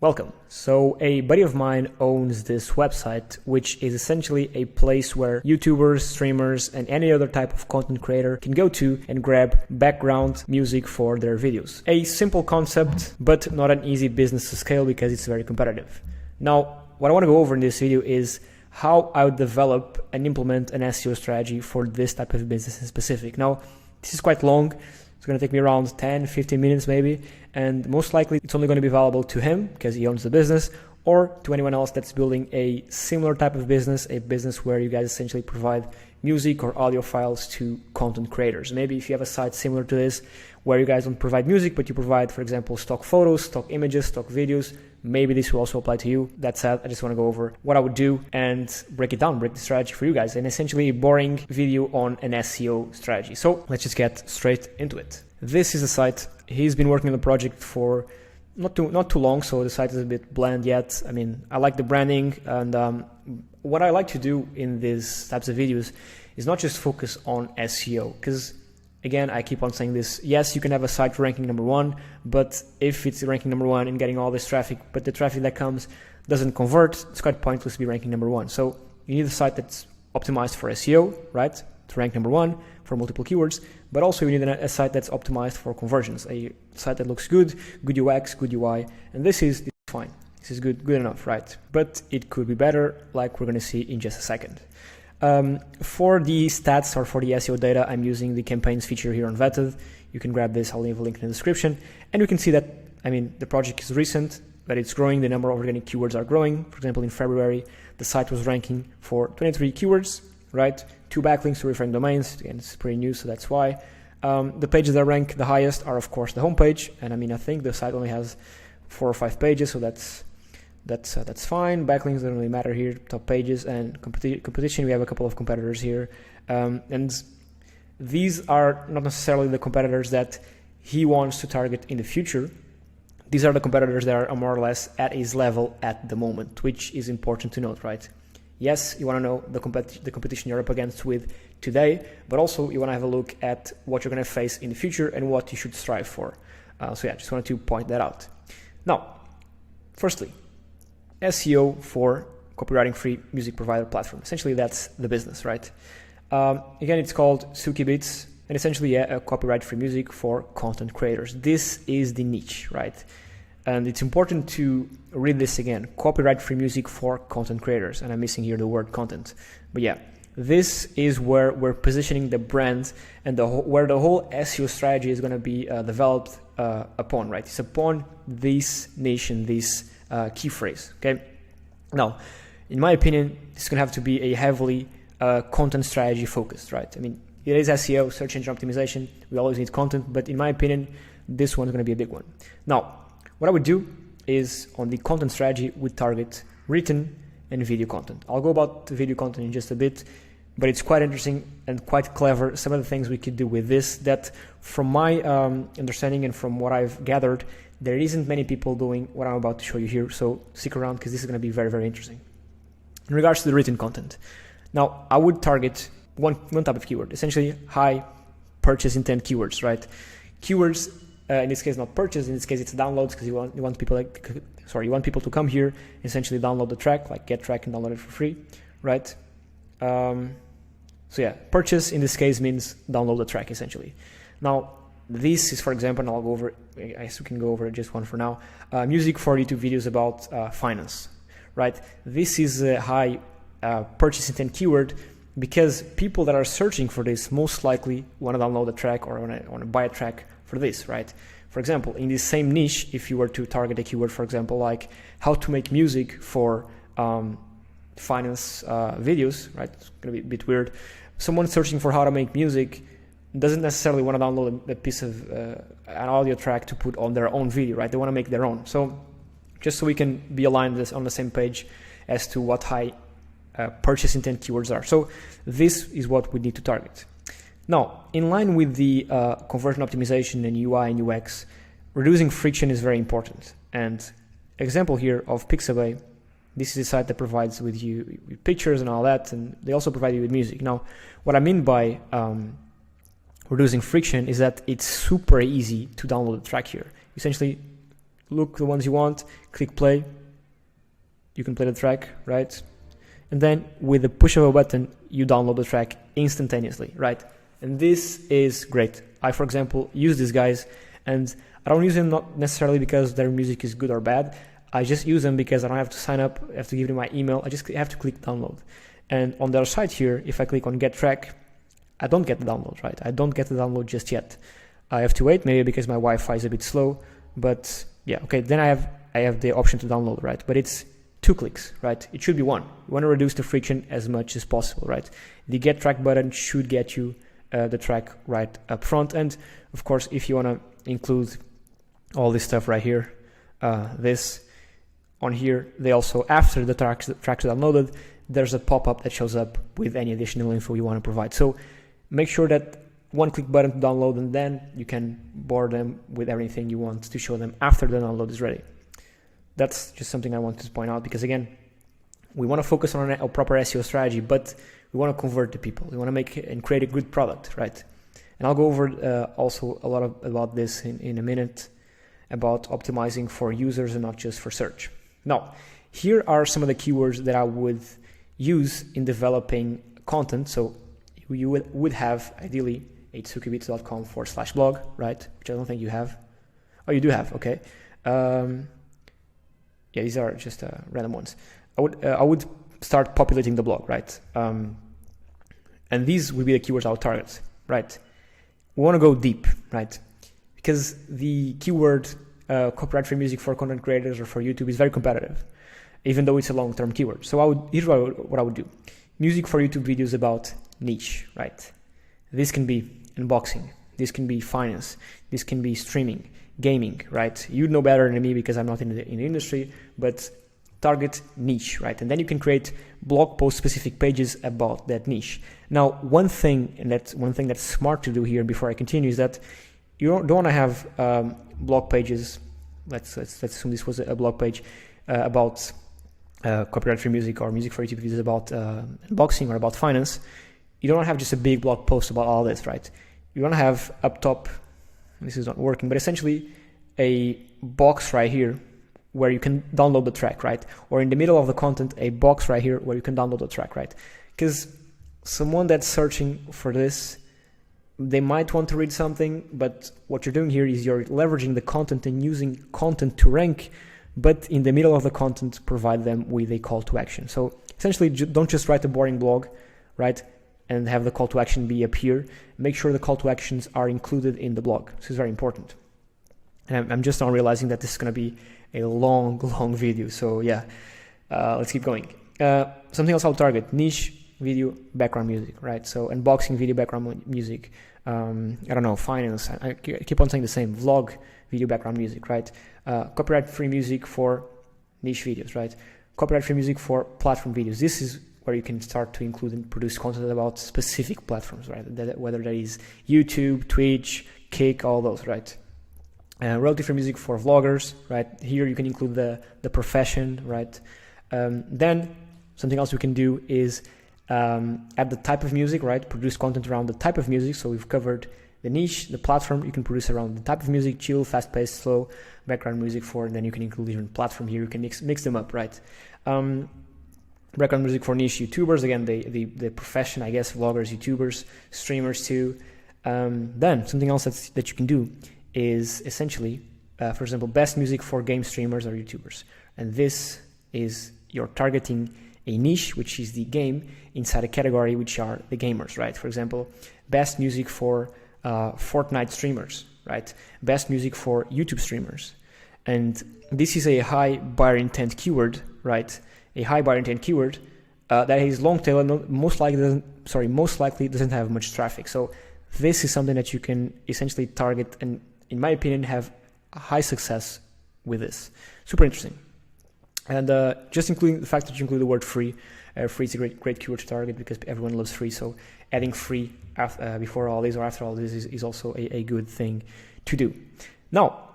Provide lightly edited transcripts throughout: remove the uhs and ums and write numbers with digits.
Welcome. So a buddy of mine owns this website, which is essentially a place where YouTubers, streamers, and any other type of content creator can go to and grab background music for their videos. A simple concept, but not an easy business to scale because it's very competitive. Now, what I want to go over in this video is how I would develop and implement an SEO strategy for this type of business in specific. Now, this is quite long. It's going to take me around 10, 15 minutes maybe, and most likely it's only going to be available to him because he owns the business, or to anyone else that's building a similar type of business, a business where you guys essentially provide music or audio files to content creators. Maybe if you have a site similar to this, where you guys don't provide music, but you provide, for example, stock photos, stock images, stock videos, maybe this will also apply to you. That said, I just want to go over what I would do and break it down, break the strategy for you guys, and essentially a boring video on an SEO strategy. So let's just get straight into it. This is a site. He's been working on the project for not too long, so the site is a bit bland yet. I mean, I like the branding, and what I like to do in these types of videos is not just focus on SEO, because again, I keep on saying this. Yes, you can have a site ranking number one, but if it's ranking number one and getting all this traffic, but the traffic that comes doesn't convert, it's quite pointless to be ranking number one. So you need a site that's optimized for SEO, right? To rank number one for multiple keywords, but also you need a site that's optimized for conversions, a site that looks good, good UX, good UI, and this is fine. This is good enough, right? But it could be better, like we're going to see in just a second. For the stats or for the SEO data, I'm using the campaigns feature here on Vettted. You can grab this, I'll leave a link in the description. And you can see that, I mean, the project is recent, but it's growing, the number of organic keywords are growing. For example, in February, the site was ranking for 23 keywords, right? 2 backlinks to referring domains, again, it's pretty new, so that's why. The pages that rank the highest are, of course, the homepage, and I mean, I think the site only has 4 or 5 pages, so that's fine. Backlinks don't really matter here. Top pages and competition. We have a couple of competitors here, and these are not necessarily the competitors that he wants to target in the future. These are the competitors that are more or less at his level at the moment, which is important to note, right? Yes, you want to know the competition you're up against with today, but also you want to have a look at what you're going to face in the future and what you should strive for. So yeah, just wanted to point that out. Now, firstly, SEO for copywriting free music provider platform. Essentially, that's the business, right? Again, it's called Suki Beats, and essentially a copyright free music for content creators. This is the niche, right? And it's important to read this again. Copyright free music for content creators. And I'm missing here the word content. But yeah, this is where we're positioning the brand and where the whole SEO strategy is going to be developed upon, right? It's upon this niche and this key phrase, okay? Now, in my opinion, it's going to have to be a heavily content strategy focused, right? I mean, it is SEO, search engine optimization. We always need content, but in my opinion, this one's going to be a big one. Now, what I would do is on the content strategy, we target written and video content. I'll go about the video content in just a bit, but it's quite interesting and quite clever. Some of the things we could do with this that from my understanding and from what I've gathered, there isn't many people doing what I'm about to show you here. So stick around because this is going to be very, very interesting. In regards to the written content, now I would target one type of keyword, essentially high purchase intent keywords, right? Keywords, in this case, not purchase. In this case, it's downloads because you want people to come here, essentially download the track, like get track and download it for free, right? So yeah, purchase in this case means download the track essentially. Now, this is, for example, and I'll go over, I guess we can go over just one for now, music for YouTube videos about finance, right? This is a high purchase intent keyword because people that are searching for this most likely want to download a track or want to buy a track for this, right? For example, in this same niche, if you were to target a keyword, for example, like how to make music for finance videos, right? It's going to be a bit weird. Someone searching for how to make music doesn't necessarily want to download a piece of an audio track to put on their own video, right? They want to make their own. So just so we can be aligned on the same page as to what high purchase intent keywords are. So this is what we need to target. Now, in line with the conversion optimization and UI and UX, reducing friction is very important. And example here of Pixabay, this is a site that provides with you with pictures and all that, and they also provide you with music. Now, what I mean by reducing friction is that it's super easy to download the track here. Essentially, look the ones you want, click play. You can play the track, right? And then with the push of a button, you download the track instantaneously, right? And this is great. I, for example, use these guys, and I don't use them not necessarily because their music is good or bad. I just use them because I don't have to sign up, I have to give them my email. I just have to click download. And on the other side here, if I click on get track, I don't get the download, right? I don't get the download just yet. I have to wait, maybe because my Wi-Fi is a bit slow, but yeah, okay, then I have the option to download, right? But it's 2 clicks, right? It should be 1. You want to reduce the friction as much as possible, right? The get track button should get you the track right up front. And of course, if you want to include all this stuff right here, this on here, they also, after the tracks are downloaded, there's a pop-up that shows up with any additional info you want to provide. So make sure that 1 click button to download, and then you can board them with everything you want to show them after the download is ready. That's just something I wanted to point out, because again, we want to focus on a proper SEO strategy, but we want to convert the people. We want to make and create a good product, right? And I'll go over also a lot about this in a minute, about optimizing for users and not just for search. Now, here are some of the keywords that I would use in developing content. So you would have ideally a tsukibits.com/blog, right? Which I don't think you have. Oh, you do have, okay. Yeah, these are just random ones. I would start populating the blog, right? And these would be the keywords I'll target, right? We want to go deep, right? Because the keyword copyright-free music for content creators or for YouTube is very competitive, even though it's a long-term keyword. So here's what I would do. Music for YouTube videos about niche, right? This can be unboxing. This can be finance. This can be streaming, gaming, right? You know better than me because I'm not in the industry, but target niche, right? And then you can create blog post specific pages about that niche. Now, one thing that's smart to do here before I continue is that you don't want to have blog pages. Let's assume this was a blog page about copyright-free music or music for YouTube videos about unboxing or about finance. You don't want to have just a big blog post about all this, right? You want to have up top, this is not working, but essentially a box right here where you can download the track, right? Or in the middle of the content, a box right here where you can download the track, right? Because someone that's searching for this, they might want to read something, but what you're doing here is you're leveraging the content and using content to rank, but in the middle of the content, provide them with a call to action. So essentially, don't just write a boring blog, right? And have the call to action be up here. Make sure the call to actions are included in the blog. This is very important. And I'm just now realizing that this is going to be a long video. So yeah, let's keep going. Something else I'll target: niche video background music, right? So unboxing video background music. I don't know, finance. I keep on saying the same. Vlog video background music, right? Copyright-free music for niche videos, right? Copyright-free music for platform videos. This is where you can start to include and produce content about specific platforms, right? Whether that is YouTube, Twitch, Kick, all those, right? Royalty-free music for vloggers, right? Here you can include the profession, right? Then something else we can do is add the type of music, right? Produce content around the type of music. So we've covered the niche, the platform. You can produce around the type of music: chill, fast-paced, slow, background music for, and then you can include even platform here. You can mix them up, right? Background music for niche YouTubers, again, the profession, I guess, vloggers, YouTubers, streamers too. Then something else that you can do is essentially, for example, best music for game streamers or YouTubers. And this is you're targeting a niche, which is the game, inside a category, which are the gamers, right? For example, best music for Fortnite streamers, right? Best music for YouTube streamers. And this is a high buyer intent keyword, right? A high buyer intent keyword that is long tail and most likely doesn't have much traffic. So this is something that you can essentially target and, in my opinion, have high success with this. Super interesting. And just including the fact that you include the word free. Free is a great keyword to target because everyone loves free. So adding free before all this or after all this is also a good thing to do. Now,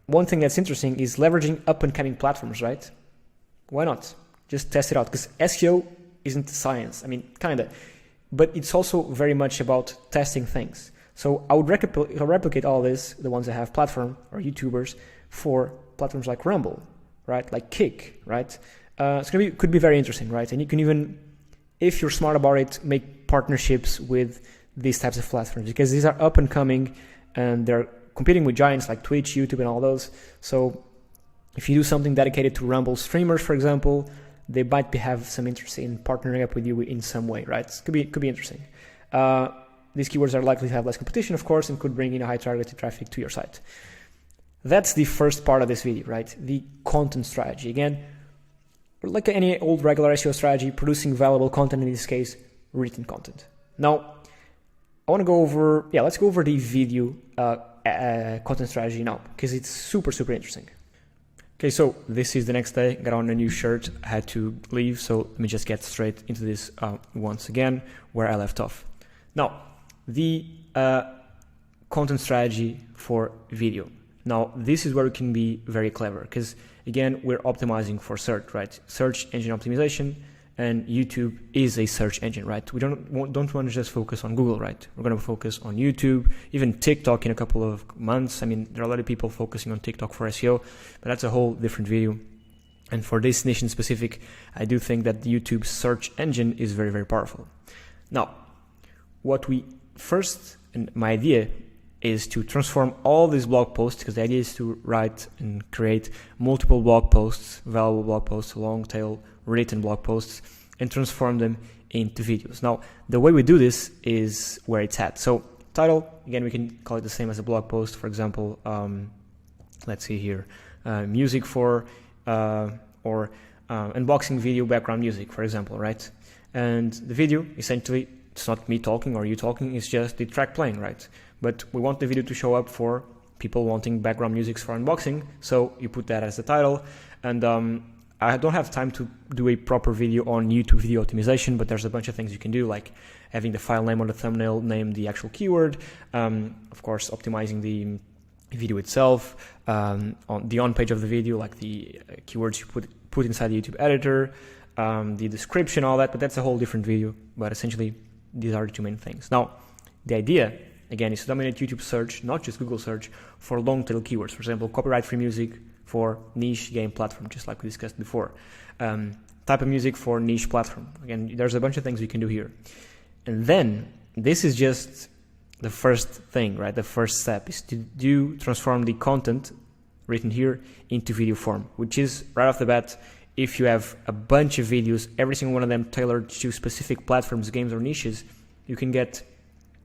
one thing that's interesting is leveraging up and coming platforms, right? Why not? Just test it out, because SEO isn't science. I mean, kind of, but it's also very much about testing things. So I would replicate all this, the ones that have platform or YouTubers, for platforms like Rumble, right? Like Kick, right? Could be very interesting, right? And you can even, if you're smart about it, make partnerships with these types of platforms, because these are up and coming and they're competing with giants like Twitch, YouTube, and all those. So if you do something dedicated to Rumble streamers, for example, they might have some interest in partnering up with you in some way, right? Could be interesting. These keywords are likely to have less competition, of course, and could bring in a high targeted traffic to your site. That's the first part of this video, right? The content strategy. Again, like any old regular SEO strategy, producing valuable content, in this case, written content. Now, I want to go over, let's go over the video content strategy now, because it's super interesting. Okay, so this is the next day, got on a new shirt, I had to leave, so let me just get straight into this once again, where I left off. Now, the content strategy for video. Now, this is where we can be very clever, because again, we're optimizing for search, right? Search engine optimization, and YouTube is a search engine, right? We don't want to just focus on Google, right? We're going to focus on YouTube, even TikTok in a couple of months. I mean, there are a lot of people focusing on TikTok for SEO, but that's a whole different video. And for this niche in specific, I do think that the YouTube search engine is very powerful. Now, what we first, and my idea is to transform all these blog posts, because the idea is to write and create multiple blog posts, valuable blog posts, long tail written blog posts, and transform them into videos. Now, the way we do this is where it's at. So title, again, we can call it the same as a blog post. For example, let's see here, music for, or unboxing video background music, for example, right? And the video, essentially, it's not me talking or you talking, it's just the track playing, right? But we want the video to show up for people wanting background music for unboxing, so you put that as the title. And I don't have time to do a proper video on YouTube video optimization, but there's a bunch of things you can do, like having the file name on the thumbnail name the actual keyword, of course optimizing the video itself, on the on page of the video, like the keywords you put inside the YouTube editor, the description, all that, but that's a whole different video. But essentially, these are the two main things. Now, the idea, again, is to dominate YouTube search, not just Google search, for long tail keywords. For example, copyright-free music for niche game platform, just like we discussed before. Type of music for niche platform. Again, there's a bunch of things you can do here. And then, this is just the first thing, right? The first step is to transform the content written here into video form, which is, right off the bat, if you have a bunch of videos, every single one of them tailored to specific platforms, games, or niches, you can get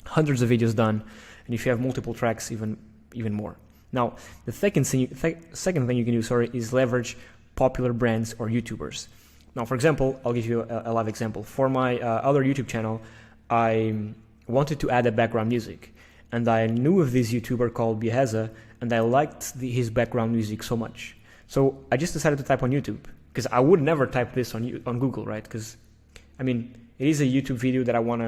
hundreds of videos done. And if you have multiple tracks, even more. Now, the second thing you can do, is leverage popular brands or YouTubers. Now, for example, I'll give you a live example. For my other YouTube channel, I wanted to add a background music, and I knew of this YouTuber called Vettted, and I liked his background music so much. So I just decided to type on YouTube, because I would never type this on Google, right? Because, I mean, it is a YouTube video that I want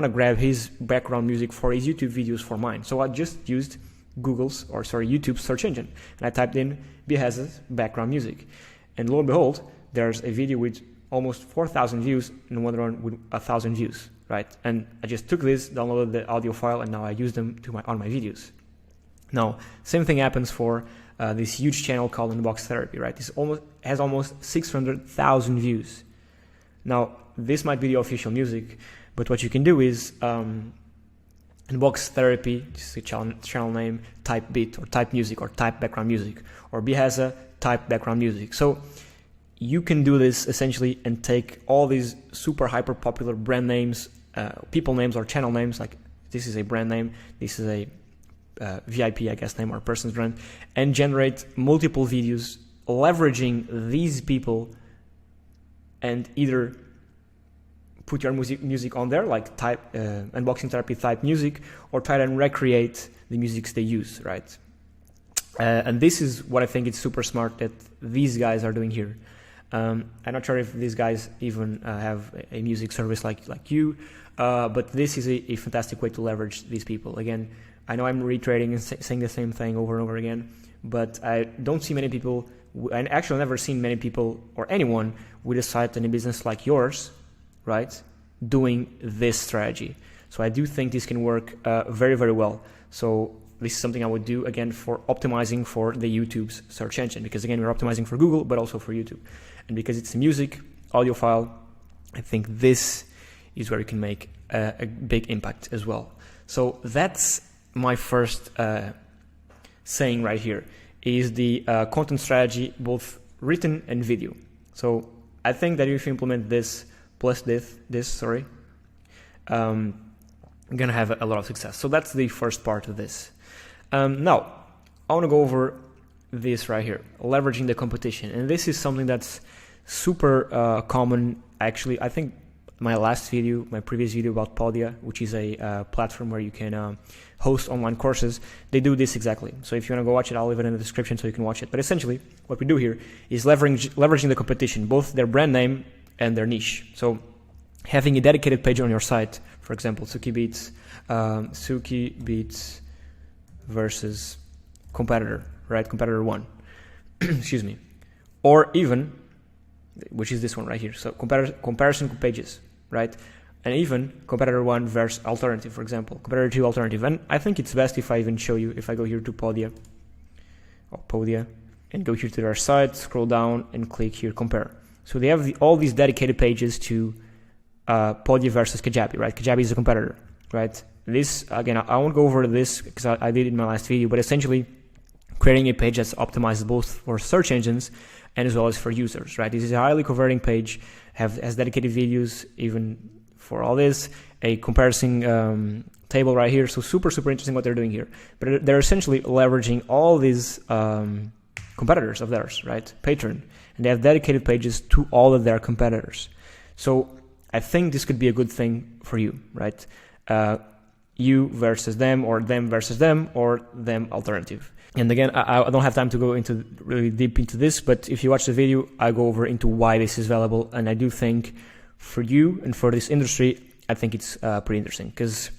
to grab his background music for his YouTube videos for mine. So I just used YouTube's search engine, and I typed in Vetted's background music, and lo and behold, there's a video with almost 4,000 views and another one with 1,000 views, right? And I just took this, downloaded the audio file, and now I use them on my videos. Now, same thing happens for this huge channel called Unbox Therapy, right? This has almost 600,000 views. Now, this might be the official music, but what you can do is Unbox Therapy, just a channel name, type beat or type music or type background music, or Vetted type background music. So you can do this essentially and take all these super hyper popular brand names, people names or channel names, like this is a brand name, this is a VIP, I guess, name or person's brand, and generate multiple videos leveraging these people, and either put your music on there, like type unboxing therapy type music, or try and recreate the musics they use, right? And this is what I think is super smart that these guys are doing here. I'm not sure if these guys even have a music service like you, but this is a fantastic way to leverage these people. Again, I know I'm reiterating and saying the same thing over and over again, but I don't see many people, and actually never seen many people or anyone with a site and a business like yours, right, doing this strategy. So I do think this can work very well. So this is something I would do again for optimizing for the YouTube's search engine, because again, we're optimizing for Google, but also for YouTube. And because it's a music audio file, I think this is where you can make a big impact as well. So that's my first saying right here, is the content strategy, both written and video. So I think that if you implement this plus this, you're gonna have a lot of success. So that's the first part of this. Now, I want to go over this right here, leveraging the competition. And this is something that's super common. Actually, I think my previous video about Podia, which is a platform where you can host online courses, they do this exactly. So if you want to go watch it, I'll leave it in the description so you can watch it. But essentially, what we do here is leveraging the competition, both their brand name and their niche. So having a dedicated page on your site, for example, Suki Beats versus competitor, right? Competitor 1, excuse me. Or even, which is this one right here. So comparison pages, right? And even competitor 1 versus alternative, for example, competitor 2 alternative. And I think it's best if I even show you, if I go here to Podia, and go here to their site, scroll down and click here, compare. So they have all these dedicated pages to Podia versus Kajabi, right? Kajabi is a competitor, right? This, again, I won't go over this because I did it in my last video, but essentially creating a page that's optimized both for search engines and as well as for users, right? This is a highly converting page, has dedicated videos even for all this, a comparison table right here. So super interesting what they're doing here. But they're essentially leveraging all these competitors of theirs, right? Patreon. And they have dedicated pages to all of their competitors. So I think this could be a good thing for you, right? You versus them, or them versus them, or them alternative. And again, I don't have time to go into really deep into this, but if you watch the video, I go over into why this is valuable. And I do think for you and for this industry, I think it's pretty interesting, because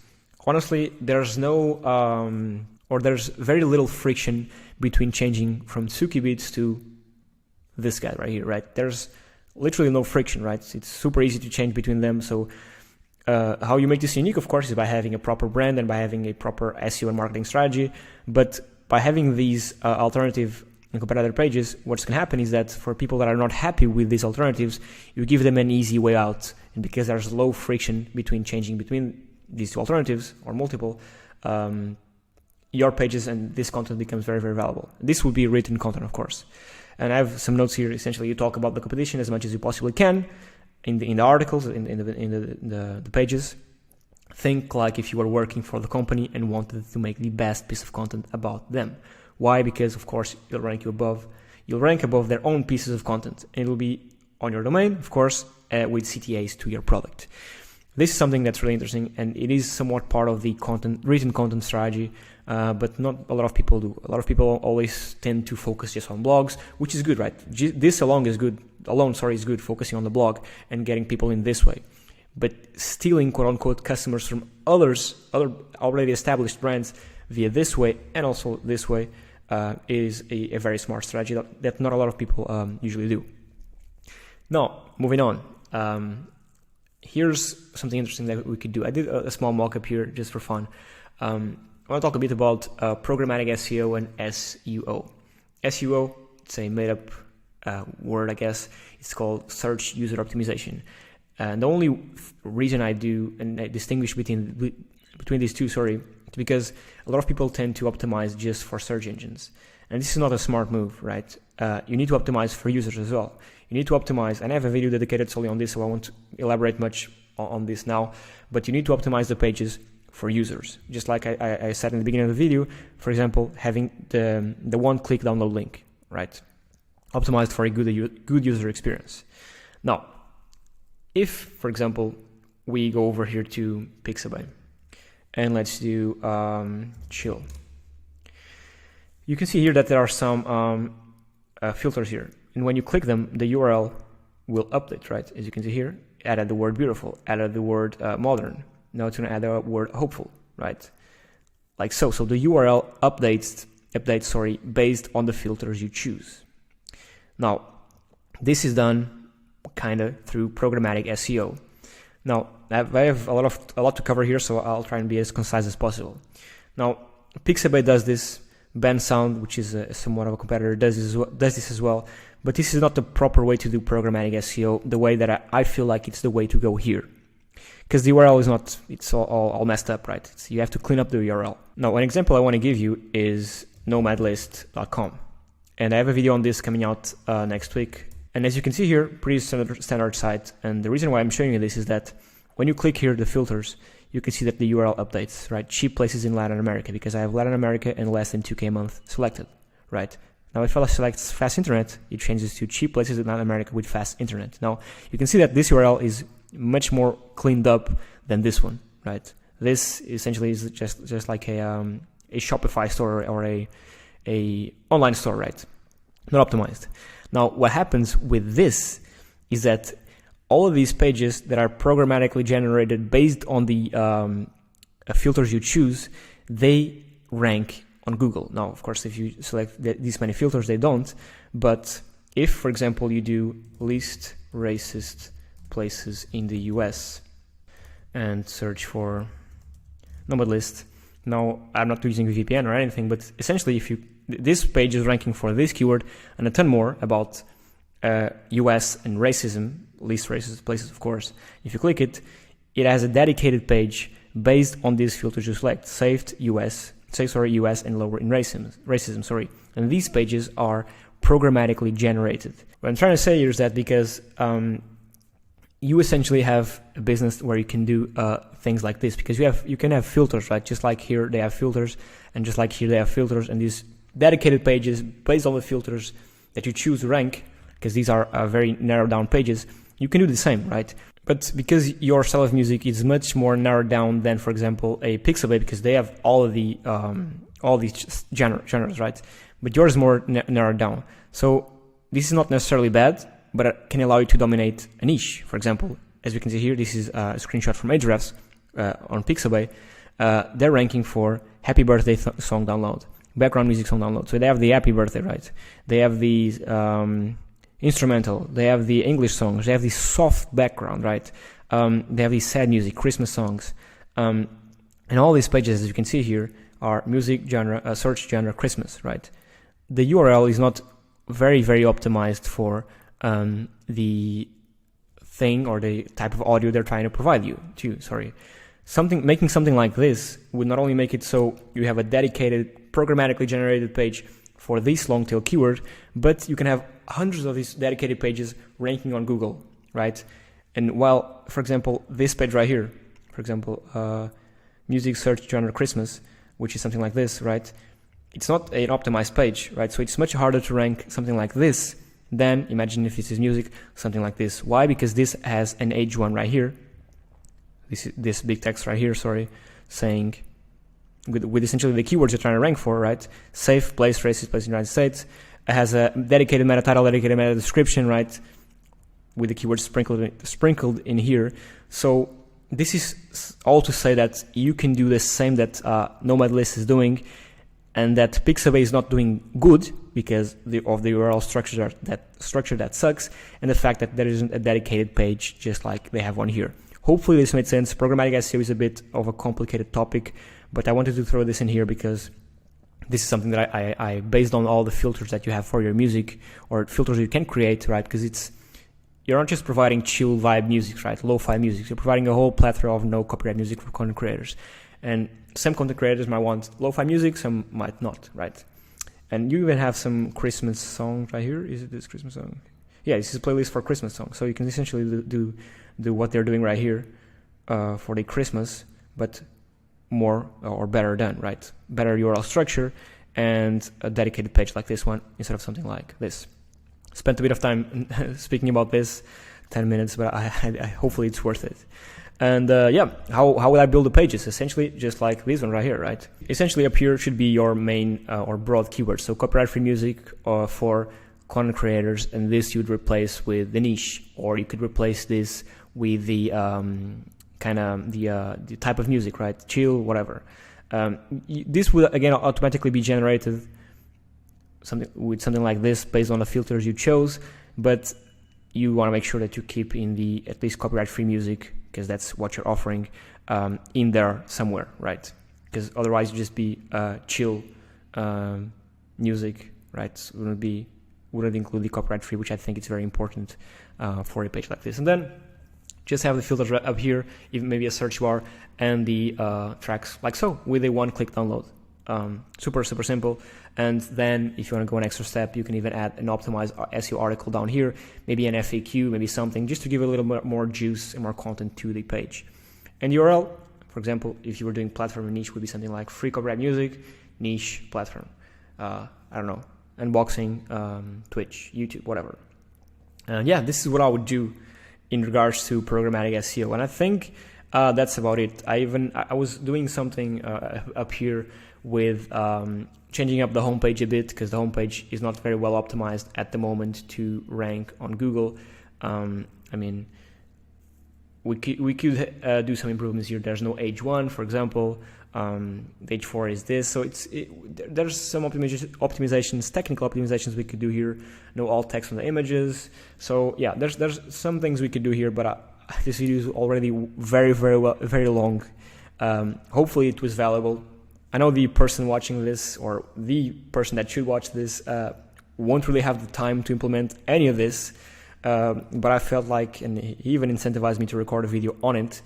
honestly, there's there's very little friction between changing from Suki Beats to this guy right here, right? There's literally no friction, right? It's super easy to change between them. So how you make this unique, of course, is by having a proper brand and by having a proper SEO and marketing strategy. But by having these alternative and competitor pages, what's going to happen is that for people that are not happy with these alternatives, you give them an easy way out. And because there's low friction between changing between these two alternatives or multiple, your pages and this content becomes very valuable. This would be written content, of course. And I have some notes here. Essentially, you talk about the competition as much as you possibly can in the articles, in the pages. Think like if you were working for the company and wanted to make the best piece of content about them. Why? Because of course you'll rank above their own pieces of content, and it will be on your domain, of course, with CTAs to your product. This is something that's really interesting, and it is somewhat part of the written content strategy, but not a lot of people do. A lot of people always tend to focus just on blogs, which is good, right? This alone is good, focusing on the blog and getting people in this way. But stealing quote-unquote customers from other already established brands via this way and also this way is a very smart strategy that not a lot of people usually do. Now, moving on. Here's something interesting that we could do. I did a small mock-up here just for fun. I want to talk a bit about programmatic SEO and SEO. SEO, it's a made-up word, I guess. It's called Search User Optimization. And the only reason I do and I distinguish between these two, it's because a lot of people tend to optimize just for search engines. And this is not a smart move, right? You need to optimize for users as well. You need to optimize, and I have a video dedicated solely on this, so I won't elaborate much on this now, but you need to optimize the pages for users. Just like I said in the beginning of the video, for example, having the one-click download link, right? Optimized for a good user experience. Now, if, for example, we go over here to Pixabay, and let's do chill. You can see here that there are some filters here. And when you click them, the URL will update, right? As you can see here, added the word beautiful, added the word modern. Now it's going to add the word hopeful, right? Like so. So the URL updates based on the filters you choose. Now, this is done kind of through programmatic SEO. Now, I have a lot to cover here, so I'll try and be as concise as possible. Now, Pixabay does this, Bensound, which is somewhat of a competitor, does this as well. But this is not the proper way to do programmatic SEO, the way that I feel like it's the way to go here. Because the URL is not, it's all messed up, right? You have to clean up the URL. Now, an example I want to give you is nomadlist.com. And I have a video on this coming out next week. And as you can see here, pretty standard site. And the reason why I'm showing you this is that when you click here, the filters, you can see that the URL updates, right? Cheap places in Latin America, because I have Latin America and less than 2K a month selected, right? Now, if I select fast internet, it changes to cheap places in Latin America with fast internet. Now, you can see that this URL is much more cleaned up than this one, right? This essentially is just like a Shopify store or a online store, right? Not optimized. Now, what happens with this is that all of these pages that are programmatically generated based on the filters you choose, they rank on Google. Now, of course, if you select these many filters, they don't. But if, for example, you do least racist places in the US and search for Nomad List. Now, I'm not using VPN or anything, but essentially, this page is ranking for this keyword and a ton more about US and racism, least racist places, of course. If you click it, it has a dedicated page based on these filters you select, saved US and lower in racism. And these pages are programmatically generated. What I'm trying to say here is that because you essentially have a business where you can do things like this, because you can have filters, right? Just like here they have filters, and just like here they have filters, and these dedicated pages based on the filters that you choose to rank, because these are very narrowed down pages, you can do the same, right? But because your style of music is much more narrowed down than, for example, a Pixabay, because they have all of the all these genres, right? But yours is more narrowed down. So this is not necessarily bad, but it can allow you to dominate a niche. For example, as we can see here, this is a screenshot from Ahrefs on Pixabay. They're ranking for happy birthday song download, background music song download. So they have the happy birthday, right? They have the instrumental, they have the English songs, they have the soft background, right? They have the sad music, Christmas songs. And all these pages, as you can see here, are music genre, search genre Christmas, right? The URL is not very, very optimized for the thing or the type of audio they're trying to provide you to, Making something like this would not only make it so you have a dedicated, programmatically generated page for this long tail keyword, but you can have hundreds of these dedicated pages ranking on Google, right? And while, for example, this page right here, for example, music search genre Christmas, which is something like this, right? It's not an optimized page, right? So it's much harder to rank something like this than, imagine if this is music, something like this. Why? Because this has an H1 right here. This big text right here, saying, with essentially the keywords you're trying to rank for, right? Safe place, racist place in the United States. It has a dedicated meta title, dedicated meta description, right? With the keywords sprinkled in here. So this is all to say that you can do the same that Nomad List is doing, and that Pixabay is not doing good because of the URL structure that sucks, and the fact that there isn't a dedicated page just like they have one here. Hopefully this made sense. Programmatic SEO is a bit of a complicated topic, but I wanted to throw this in here because this is something that I based on all the filters that you have for your music, or filters you can create, right? Because you're not just providing chill vibe music, right? Lo-fi music. You're providing a whole plethora of no copyright music for content creators. And some content creators might want lo-fi music, some might not, right? And you even have some Christmas songs right here. Is it this Christmas song? Yeah, this is a playlist for Christmas songs. So you can essentially do what they're doing right here for the Christmas, but more or better done, right? Better URL structure and a dedicated page like this one instead of something like this. Spent a bit of time speaking about this, 10 minutes, but I hopefully it's worth it. And how will I build the pages? Essentially, just like this one right here, right? Essentially, up here should be your main or broad keywords. So copyright-free music for content creators, and this you'd replace with the niche, or you could replace this with the the type of music, right? Chill, whatever. This will again automatically be generated something like this based on the filters you chose, but you want to make sure that you keep in the at least copyright-free music, because that's what you're offering in there somewhere, right? because otherwise you just be chill music, right? So wouldn't include the copyright free, which I think is very important for a page like this. And then just have the filters up here, even maybe a search bar, and the tracks like so with a one-click download. Super simple. And then if you want to go an extra step, you can even add an optimized SEO article down here, maybe an FAQ, maybe something, just to give a little bit more juice and more content to the page. And the URL, for example, if you were doing platform and niche, would be something like free copyright music, niche platform. I don't know, unboxing, Twitch, YouTube, whatever. And yeah, this is what I would do in regards to programmatic SEO. And I think that's about it. I was doing something up here with changing up the homepage a bit, because the homepage is not very well optimized at the moment to rank on Google. I mean, we could do some improvements here. There's no H1, for example. H4 is this, so there's some optimizations, technical optimizations we could do here. No alt text on the images. So yeah, there's some things we could do here, but this video is already very long. Hopefully it was valuable. I know the person watching this, or the person that should watch this, won't really have the time to implement any of this, but I felt like, and he even incentivized me to record a video on it.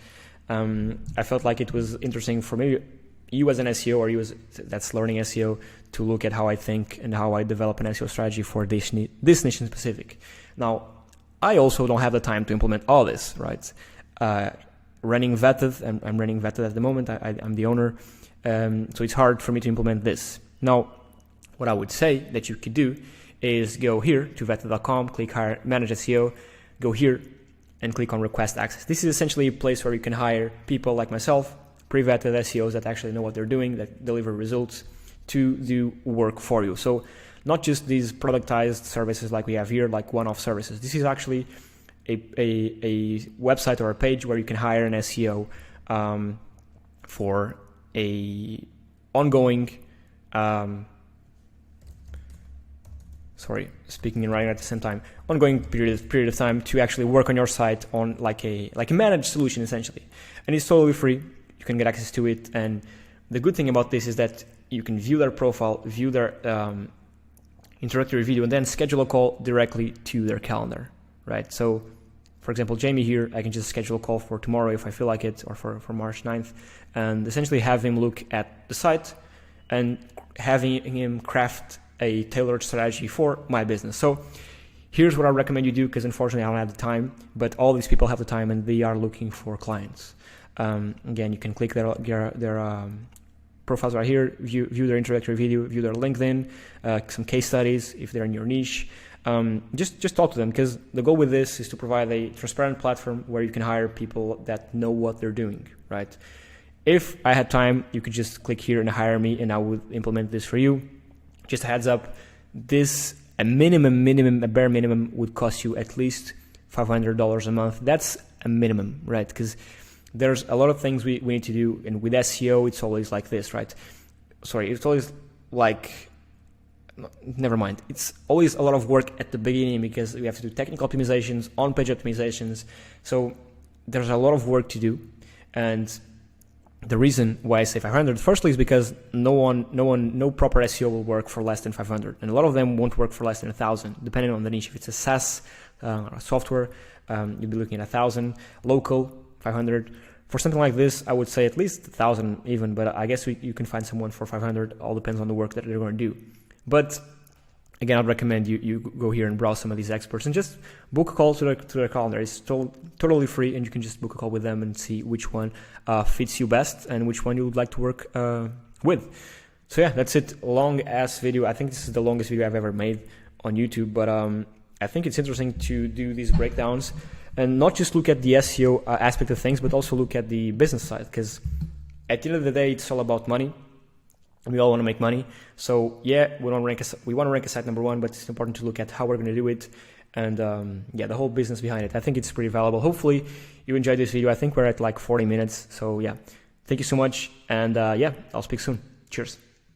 I felt like it was interesting for maybe you as an SEO, or you that's learning SEO, to look at how I think and how I develop an SEO strategy for this niche in specific. Now, I also don't have the time to implement all this, right? Running Vetted, and I'm running Vetted at the moment. I'm the owner. So it's hard for me to implement this. Now, what I would say that you could do is go here to Vetted.com, click hire, manage SEO, go here and click on request access. This is essentially a place where you can hire people like myself, pre-vetted SEOs that actually know what they're doing, that deliver results, to do work for you. So not just these productized services like we have here, like one-off services. This is actually a website or a page where you can hire an SEO for a ongoing, speaking and writing at the same time, ongoing period of time to actually work on your site on like a managed solution essentially. And it's totally free. You can get access to it. And the good thing about this is that you can view their profile, view their introductory video, and then schedule a call directly to their calendar, right? So for example, Jamie here, I can just schedule a call for tomorrow if I feel like it, or for March 9th, and essentially have him look at the site and having him craft a tailored strategy for my business. So here's what I recommend you do, because unfortunately I don't have the time, but all these people have the time and they are looking for clients. Again, you can click their profiles right here, view their introductory video, view their LinkedIn, some case studies if they're in your niche. Just talk to them, because the goal with this is to provide a transparent platform where you can hire people that know what they're doing, right? If I had time, you could just click here and hire me, and I would implement this for you. Just a heads up, this a bare minimum would cost you at least $500 a month. That's a minimum, right? Because there's a lot of things we need to do, and with SEO, it's always like this, right? It's always like, never mind. It's always a lot of work at the beginning, because we have to do technical optimizations, on-page optimizations. So there's a lot of work to do. And the reason why I say 500, firstly, is because no proper SEO will work for less than 500. And a lot of them won't work for less than 1,000, depending on the niche. If it's a SaaS software, you'll be looking at 1,000, local, 500. For something like this, I would say at least 1,000 even, but I guess you can find someone for 500. All depends on the work that they're going to do. But again, I'd recommend you go here and browse some of these experts and just book a call to their calendar. It's totally free, and you can just book a call with them and see which one fits you best and which one you would like to work with. So yeah, that's it. Long ass video. I think this is the longest video I've ever made on YouTube, but I think it's interesting to do these breakdowns and not just look at the SEO aspect of things, but also look at the business side, because at the end of the day, it's all about money. We all want to make money. So yeah, we want to rank a site number one, but it's important to look at how we're going to do it, and the whole business behind it. I think it's pretty valuable. Hopefully you enjoyed this video. I think we're at like 40 minutes. So yeah, thank you so much. And I'll speak soon. Cheers.